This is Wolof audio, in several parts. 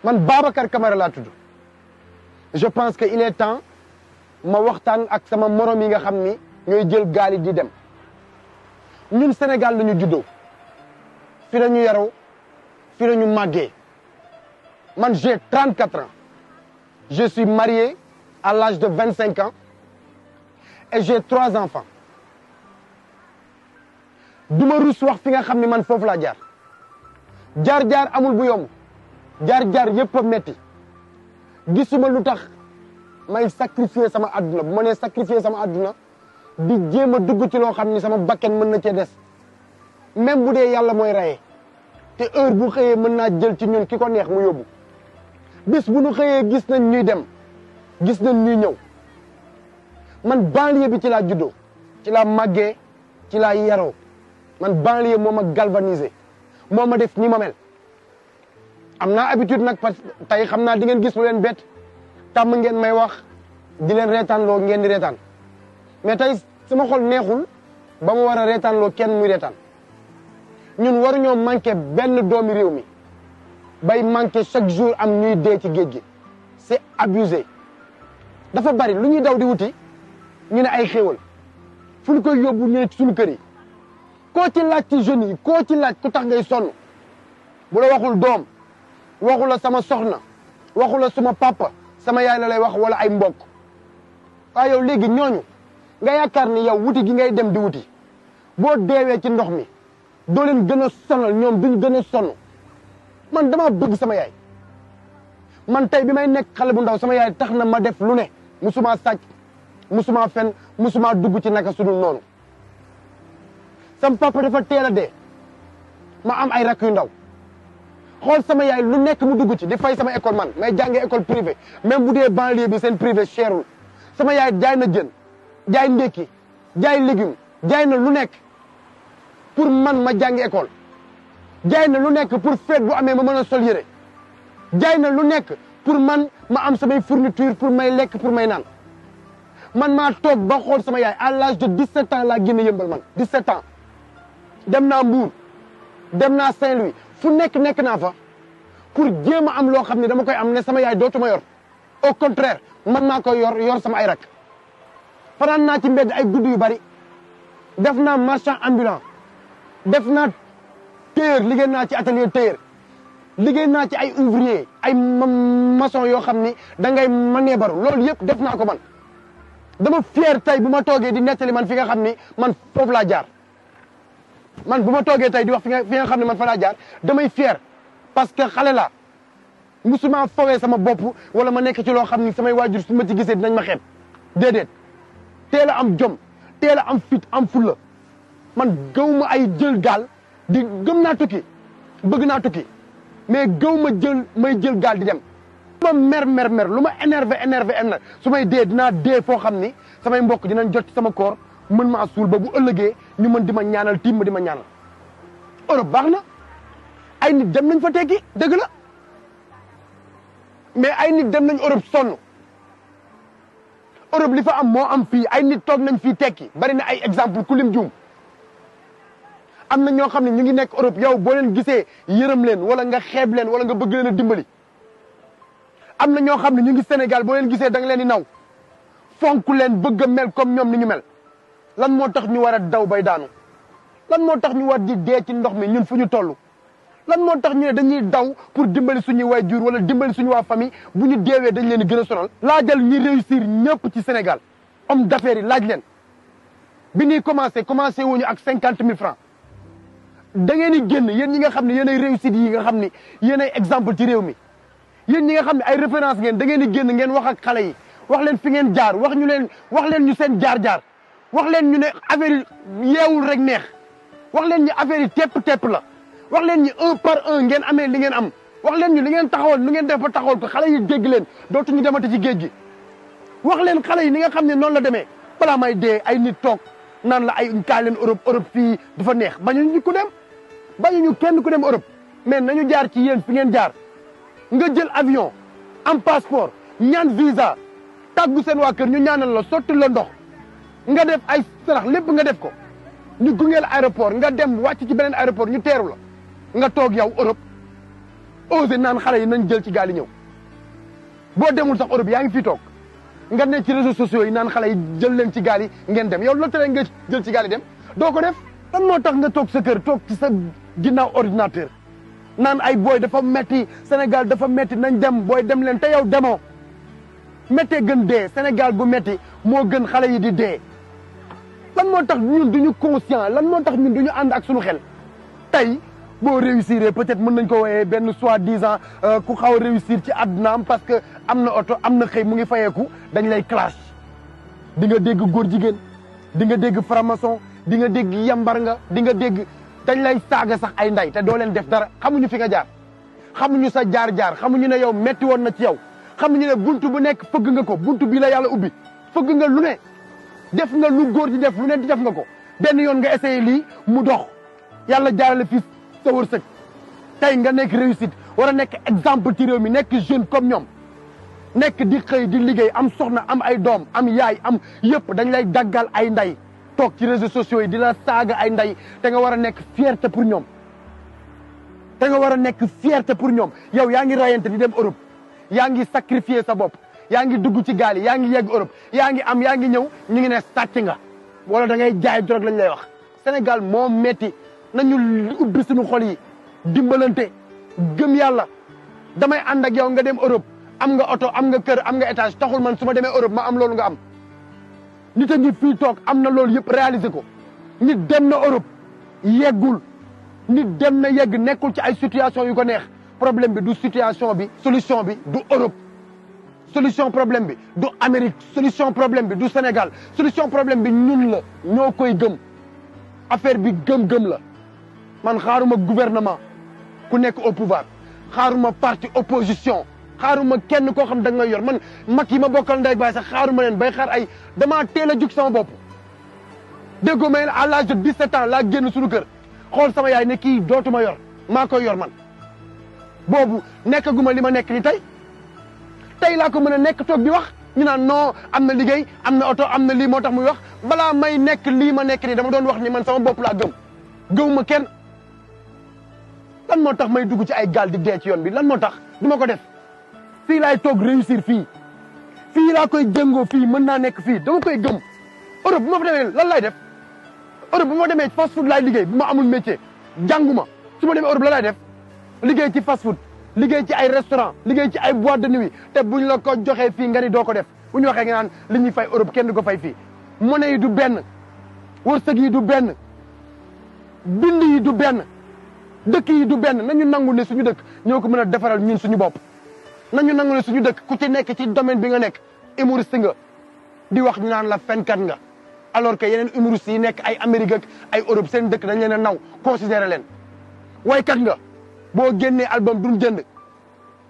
man Babacar Camara laa tudd je pense que il est temps ma waxtaan ak sama morom yi nga xam ni ñooy jël gaal yi di dem ñun Sénégal la ñu juddoo fi la ñu yaroo fi la ñu màggee man j'ai 34 ans je suis marié à l'âge de 25 ans et j'ai 3 enfants duma rus wax fi nga xam ni man foofu laa jaar amul bu yomb jaar yëpp a metti gisuma lu tax may sacrifier sama àdduna bu ma nee sacrifier sama àdduna di jéem a dugg ci loo xam ni sama bakken mën na cee des même bu dee yàlla mooy rayee te heure bu xëyee mën naa jël ci ñun ki ko neex mu yóbbu bis bu nu xëyee gis nañ ñuy dem gis nañ ñuy ñëw man banlieue bi ci laa juddoo ci laa màggee ci laa yaroo man banlieue moo ma galvanisé moo ma def ni ma mel am naa habitude nag parce que tey xam naa di ngeen gis lu leen bett tàmm ngeen may wax di leen reetaan loo ngeen di reetaan mais tey sama xol neexul ba ma war a reetaan loo kenn muy reetaan ñun waruñoo manqué benn doomi réew mi bay manqué chaque jour am ñuy dee ci géej gi c'est abusé dafa bari lu ñuy daw di wuti ñu ne ay xéewal fu ñu koy yóbbu ñu ne ci suñu kër yi koo ci laaj ci jeunes yi koo ci laaj ku tax ngay sonn bu la waxul doom waxu la sama soxna waxu la suma papa sama yaay la lay wax wala ay mbokk waaye yow léegi ñooñu nga yaakaar ni yow wuti gi ngay dem di wuti boo deewee ci ndox mi doo leen gën a sonal ñoom duñ gën a sonn man dama bëgg sama yaay man tey bi may nekk xale bu ndaw sama yaay tax na ma def lu ne musuma sàcc musuma fen musuma dugg ci naka sudul noonu sama papa dafa teel a dee ma am ay rakk yu ndaw xool sama yaay lu nekk mu dugg ci di fay sama école man may jàngee école privée même bu dee banlieue bi seen privé cherul sama yaay jaay na jën jaay ndékki jaay légume jaay na lu nekk pour man ma jàngi école jaay na lu nekk pour fête bu amee ma mën a sol yére jaay na lu nekk pour man ma am samay fourniture pour may lekk pour may naan man maa toog ba xool sama yaay à l'âge de 17 ans laa génn yëmbal man 17 ans dem naa Mbour dem naa Saint-Louis fu nekk naa fa pour jéem a am loo xam ne dama koy am ne sama yaay dootuma yor au contraire man maa koy yor sama ay rak fanaan naa ci mbedd ay guddi yu bari def naa marchand ambulant def naa tailleur liggéey naa ci atelier tailleur liggéey naa ci ay ouvrier ay maçon yoo xam ni da ngay mënee baru loolu yëpp def naa ko man dama fier tey bu ma toogee di nettali man fi nga xam ni man foofu laa jaar man bu ma toogee tey di wax fi nga xam ne man fa laa jaar damay fier parce que xale la musuma fawee sama bopp wala ma nekk ci loo xam ni samay waajur su ma ci gisee dinañ ma xeeb déedéet teel a am jom teel a am fit am fulla man gëw ma ay jël gaal di gëm naa tukki bëgg naa tukki mais gëw ma may jël gaal di dem lu ma mer lu ma énervé su may dee dinaa dee foo xam ni samay mbokk dinañ jot sama koor mën maa suul ba bu ëllëgee ñu mën di ma ñaanal tiim ma di ma ñaanal Europe baax na ay nit dem nañ fa tekki dëgg la mais ay nit dem nañ Europe sonn Europe li fa am moo am fii ay nit toog nañ fii tekki bari na ay exemple ku lim juum am na ñoo xam ne ñu ngi nekk Europe yow boo leen gisee yërëm leen wala nga xeeb leen wala nga bëgg leen a dimbali am na ñoo xam ne ñu ngi Sénégal boo leen gisee da nga leen di naw fonk leen bëgg a mel comme ñoom ni ñu mel lan moo tax ñu war a daw bay daanu lan moo tax ñu war di dee ci ndox mi ñun fu ñu toll lan moo tax ñu ne dañuy daw pour dimbali suñuy waajur wala dimbali suñu waa famille bu ñu deewee dañ leen di gën a sonal laajal ñi réussir ñëpp ci Sénégal homme d'affaires yi laaj leen bi ñuy commencé wuñu ak 50 000 francs da ngeen di génn yéen ñi nga xam ne yéen ay réussite yi nga xam ne yéen ay exemple ci réew mi yéen ñi nga xam ne ay référence ngeen da ngeen di génn ngeen wax ak xale yi wax leen fi ngeen jaar wax leen ñu seen jaar-jaar wax leen ñu ne affaire yi yeewul rek neex wax leen ñu affaire yi tepp la wax leen ñu un par un ngeen amee li ngeen am wax leen ñu li ngeen taxawal nu ngeen def ba taxawal ko xale yi dégg leen dootuñu demati ci géej gi wax leen xale yi ni nga xam ne noonu la demee balaa may dee ay nit toog naan la ay kaay leen Europe fii dafa neex bañuñu ku dem bañuñu kenn ku dem Europe mais nañu jaar ci yéen fi ngeen jaar nga jël avion am passeport ñaan visa tàggu seen waa kër ñu ñaanal la sotti la ndox nga def ay sarax lépp nga def ko ñu gungeel aéroport nga dem wàcc ci beneen aéroport ñu teeru la nga toog yow Europe osé naan xale yi nañ jël ci gaal yi ñëw boo demul sax Europe yaa ngi fii toog nga ne ci réseaux sociaux yi naan xale yi jël leen ci gaal yi ngeen dem yow loolu tere nga jël ci gaal yi dem doo ko def lan moo tax nga toog sa kër toog ci sa ginnaaw ordinateur naan ay booy dafa metti Sénégal dafa metti nañ dem booy dem leen te yow demoo méttee gën dee Sénégal bu metti moo gën xale yi di dee lan moo tax ñun duñu conscient lan moo tax ñun duñu ànd ak suñu xel tey boo réussir peut-être mën nañ ko wooyee benn soi-disant ku xaw a réussir ci àddunaam parce que am na oto am na xëy mu ngi fayeeku dañ lay clash di nga dégg góor jigéen di nga dégg franc-maçon di nga dégg yambar nga di nga dégg dañ lay saaga sax ay nday te doo leen def dara xamuñu fi nga jaar xamuñu sa jaar-jaar xamuñu ne yow metti woon na ci yow xamuñu ne buntu bu nekk fëgg nga ko buntu bii la yàlla ubbi fëgg nga lu ne def nga lu góor di def lu ne di def nga ko benn yoon nga essayé lii mu dox yàlla jaarale fii sa wërsëg tey nga nekk réussite war a nekk exemple ci réew mi nekk jeune comme ñoom nekk di xëy di liggéey am soxna am ay doom am yaay am yëpp dañ lay daggal ay nday toog ci réseaux sociaux yi di la saaga ay nday te nga war a nekk fierté pour ñoom te nga war a nekk fierté pour ñoom yow yaa ngi rayante di dem Europe yaa ngi sacrifier sa bopp yaa ngi dugg ci gaal yi yaa ngi yegg Europe yaa ngi am yaa ngi ñëw ñu ngi ne sàcc nga wala da ngay jaay drogue lañ lay wax Sénégal moo metti nañu ubbi suñu xol yi dimbalante gëm yàlla damay ànd ak yow nga dem Europe am nga oto am nga kër am nga étage taxul man su ma demee Europe ma am loolu nga am nit a ngi fii toog am na loolu yëpp réaliser ko nit dem na Europe yeggul nit dem na yegg nekkul ci ay situation yu ko neex problème bi du situation bi solution bi du Europe solution problème bi du Amérique solution problème bi du Sénégal solution problème bi ñun la ñoo koy gëm affaire bi gëm-gëm la man xaaruma gouvernement ku nekk au pouvoir xaaruma parti opposition xaaruma kenn koo xam da nga may yor man mag yi ma bokkal ndey baay sax xaaruma leen bay xaar ay damaa teel a jug sama bopp déggoo ma à l'âge de 17 ans laa génn suñu kër xool sama yaay ne kii dootuma yor maa koy yor man boobu nekkaguma li ma nekk ni tey laa ko mën a nekk toog di wax ñu naan non am na liggéey am na oto am na lii moo tax muy wax balaa may nekk lii ma nekk nii dama doon wax ni man sama bopp laa gëwuma kenn lan moo tax may dugg ci ay gaal di dee ci yoon bi lan moo tax du ma ko def fii laay toog réussir fii laa koy jëngoo fii mën naa nekk fii dama koy gëm Europe bu ma fa demee lan laay def Europe bu ma demee fast food laay liggéey bu ma amul métier jànguma su ma demee Europe la laay def liggéey ci fast food liggéey ci ay restaurant liggéey ci ay boîte de nuit te buñ la ko joxee fii nga ni doo ko def bu ñu waxee nga naan li ñuy fay Europe kenn du ko fay fii monnaie yi du benn wërsëg yi du benn bind yi du benn dëkk yi du benn nañu nangu ne suñu dëkk ñoo ko mën a defaral ñun suñu bopp nañu nangu ne suñu dëkk ku ci nekk ci domaine bi nga nekk humoriste nga di wax ñu naan la fenkat nga alors que yeneen humoristes yi nekk ay Amérique ak ay Europe seen dëkk dañ leen a naw considéré leen waykat nga boo génnee album duñ jënd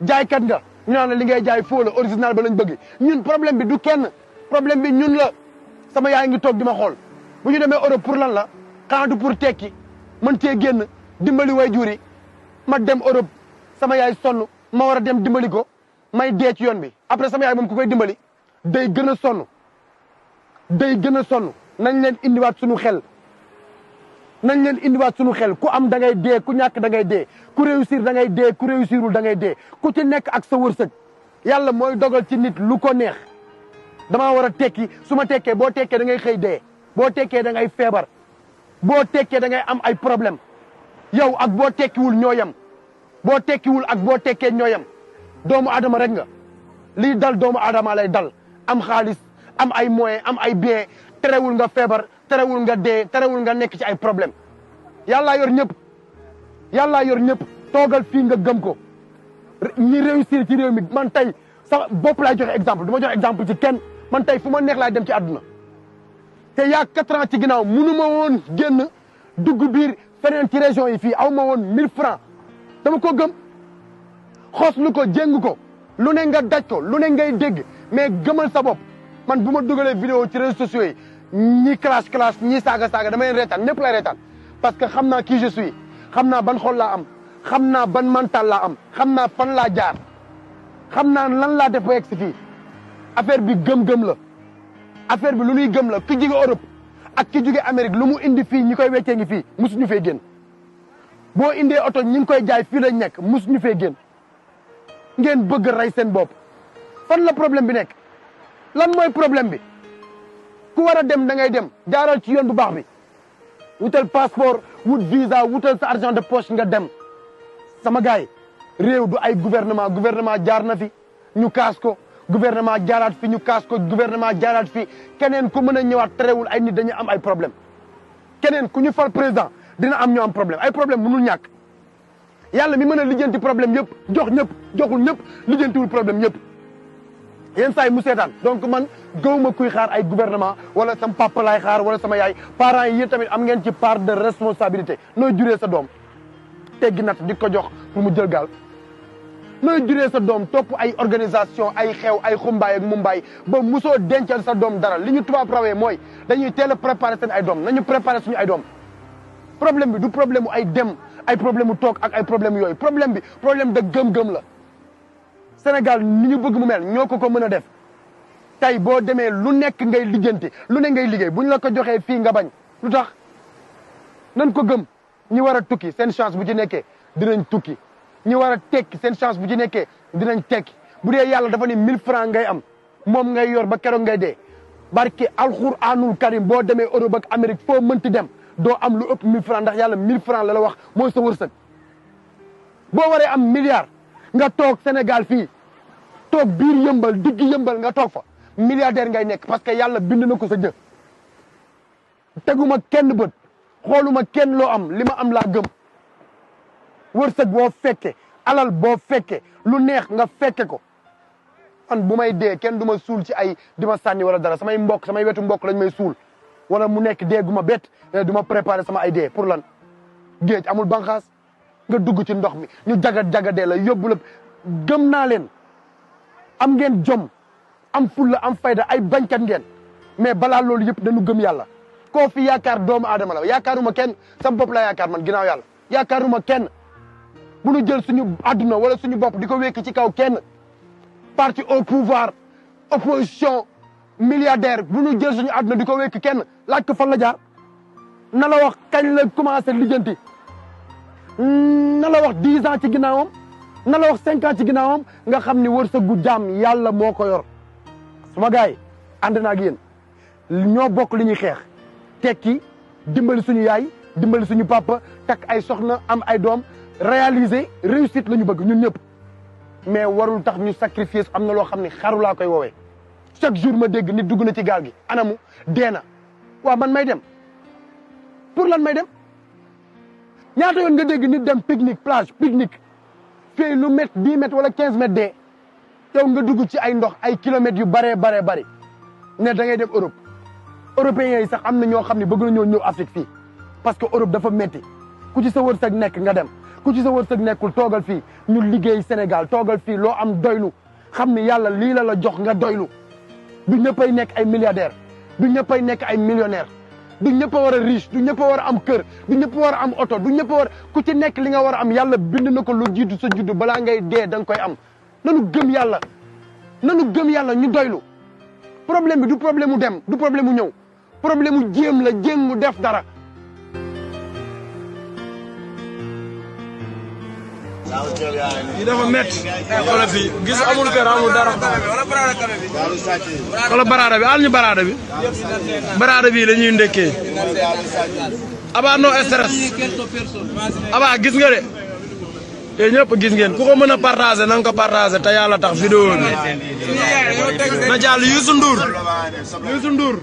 jaaykat nga ñu naan la li ngay jaay foo la original ba lañ bëgg ñun problème bi du kenn problème bi ñun la sama yaay ngi toog di ma xool bu ñu demee Europe pour lan la xanaa du pour tekki mën cee génn dimbali way jur yi ma dem Europe sama yaay sonn ma war a dem dimbali ko may dee ci yoon bi après sama yaay moom ku koy dimbali day gën a sonn nañ leen indiwaat suñu xel nañ leen indiwaat suñu xel ku am da ngay dee ku ñàkk da ngay dee ku réussir da ngay dee ku réussirul da ngay dee ku ci nekk ak sa wërsëg yàlla mooy dogal ci nit lu ko neex damaa war a tekki su ma tekkee boo tekkee da ngay xëy dee boo tekkee da ngay feebar boo tekkee da ngay am ay problème yow ak boo tekkiwul ñoo yem boo tekkiwul ak boo tekkee ñoo yem doomu adama rek nga lii dal doomu adama lay dal am xaalis am ay moyens am ay bien terewul nga feebar terewul nga dee terewul nga nekk ci ay problème yàllaa yor ñëpp toogal fii nga gëm ko ñi réussir ci réew mi man tey sa bopp laay joxe exemple du ma joxe exemple ci kenn man tey fu ma neex laay dem ci àdduna te yaa 4 ans ci ginnaaw munu ma woon génn dugg biir feneen ci région yi fii aw ma woon 1000 francs dama ko gëm xoslu ko jéng ko lu ne nga daj ko lu ne ngay dégg mais gëmal sa bopp man bu ma dugalee vidéo ci réseaux sociaux yi ñi clash ñi saaga dama leen reetaan ñëpp lay reetaan parce que xam naa qui je suis xam naa ban xol laa am xam naa ban mental laa am xam naa fan laa jaar xam naa lan laa def ba yegg si fii affaire bi gëm-gëm la affaire bi lu ñuy gëm la ki jóge Europe ak ki jóge Amérique lu mu indi fii ñi koy weccee ngi fii musuñu fee génn boo indee oto ñi ngi koy jaay fii lañ nekk musuñu fee génn ngeen bëgg ray seen bopp fan la problème bi nekk lan mooy problème bi ku war a dem da ngay dem jaaral ci yoon bu baax bi wutal passeport wut visa wutal sa argent de poche nga dem sama gars yi réew du ay gouvernement jaar na fi ñu kaas ko gouvernement jaaraat fi ñu kaas ko gouvernement jaaraat fi keneen ku mën a ñëwaat terewul ay nit dañuy am ay problème keneen ku ñu fal président dina am ñu am problème ay problème mënul ñàkk yàlla mi mën a lijjanti problème yëpp jox ñëpp joxul ñëpp lijjantiwul problème yëpp yenn saa yi mu seetaan donc man gëwuma kuy xaar ay gouvernement wala sama papa laay xaar wala sama yaay parents yi yéen tamit am ngeen ci part de responsabilité nooy juree sa doom teggi nat di ko jox pour mu jël gaal nooy juree sa doom topp ay organisation ay xew ay xumbaay ak mumbaay ba musoo dencal sa doom dara li ñu tubaab rawee mooy dañuy teel a préparer seen ay doom nañu préparer suñu ay doom problème bi du problème mu ay dem ay problème mu toog ak ay problème yooyu problème bi problème de gëm-gëm la Sénégal ni ñu bëgg mu mel ñoo ko mën a def tey boo demee lu nekk ngay lijjanti lu ne ngay liggéey buñ la ko joxee fii nga bañ lu tax nañ ko gëm ñi war a tukki seen chance bu ci nekkee dinañ tukki ñi war a tekki seen chance bu ci nekkee dinañ tekki bu dee yàlla dafa ni 1000 francs ngay am moom ngay yor ba keroog ngay dee barke alxuraanul karim boo demee Europe ak Amérique foo mënti dem doo am lu ëpp 1000 francs ndax yàlla 1000 francs la wax mooy sa wërsëg boo waree am milliard nga toog Sénégal fii toog biir yëmbal digg yëmbal nga toog fa milliardaire ngay nekk parce que yàlla bind na ko sa jë teguma kenn bët xooluma kenn loo am li ma am laa gëm wërsëg boo fekke alal boo fekke lu neex nga fekke ko man bu may dee kenn du ma suul ci ay di ma sànni wala dara samay mbokk samay wetu mbokk lañ may suul wala mu nekk dee gu ma bett du ma préparer sama ay dee pour lan géej amul banqaas nga dugg ci ndox mi ñu jagadee la yóbbu la gëm naa leen am ngeen jom am fulla am fayda ay bañkat ngeen mais balaa loolu yëpp dañu gëm yàlla koo fi yaakaar doomu aadama la yaakaaruma kenn sama bopp laa yaakaar man ginnaaw yàlla yaakaaruma kenn bu ñu jël suñu àdduna wala suñu bopp di ko wékki ci kaw kenn parti au pouvoir opposition milliardaire bu ñu jël suñu àdduna di ko wékki kenn laaj ko fan la jaar na la wax kañ la commencé lijjanti na la wax 10 ans ci ginnaawam na la wax 5 ans ci ginnaawam nga xam ni wërsëgu jaam yàlla moo ko yor sama gars yi ànd naa ak yéen ñoo bokk li ñuy xeex tekki dimbali suñu yaay dimbali suñu papa takk ay soxna am ay doom réaliser réussite la ñu bëgg ñun ñëpp mais warul tax ñu sacrifier am na loo xam ne xaru laa koy woowee chaque jour ma dégg nit dugg na ci gaal gi anamu dee na waaw man may dem pour lan may dem ñaata yoon nga dégg nit dem pique-nique plage pique-nique fii lu mètre 10 mètres wala 15 mètres dee yow nga dugg ci ay ndox ay kilomètres yu baree bari ne da ngay dem Europe européens yi sax am na ñoo xam ne bëgg na ñoo ñëw Afrique fii parce que Europe dafa métti ku ci sa wërsëg nekk nga dem ku ci sa wërsëg nekkul toogal fii ñu liggéey Sénégal toogal fii loo am doylu xam ni yàlla lii la jox nga doylu du ñëppay nekk ay milliardaire du ñëppay nekk ay millionnaire du ñëpp a war a riche du ñëpp a war a am kër du ñëpp a war a am oto du ñëpp a war ku ci nekk li nga war a am yàlla bind na ko lu jiitu sa juddu balaa ngay dee da nga koy am nanu gëm yàlla ñu doylu problème bi du problème mu dem du problème mu ñëw problème mu jéem la jéem mu def dara. yi dafa métti. wala fii gis amul kër amul dara. wala baraada bi àll ñu baraada bi. baraada bii la ñuy ndekkee. Aba no stress. Aba gis nga de. te ñëpp gis ngeen ku ko mën a partager na nga ko partager te yàlla tax vidéo bi. na jàll Youssou Ndour.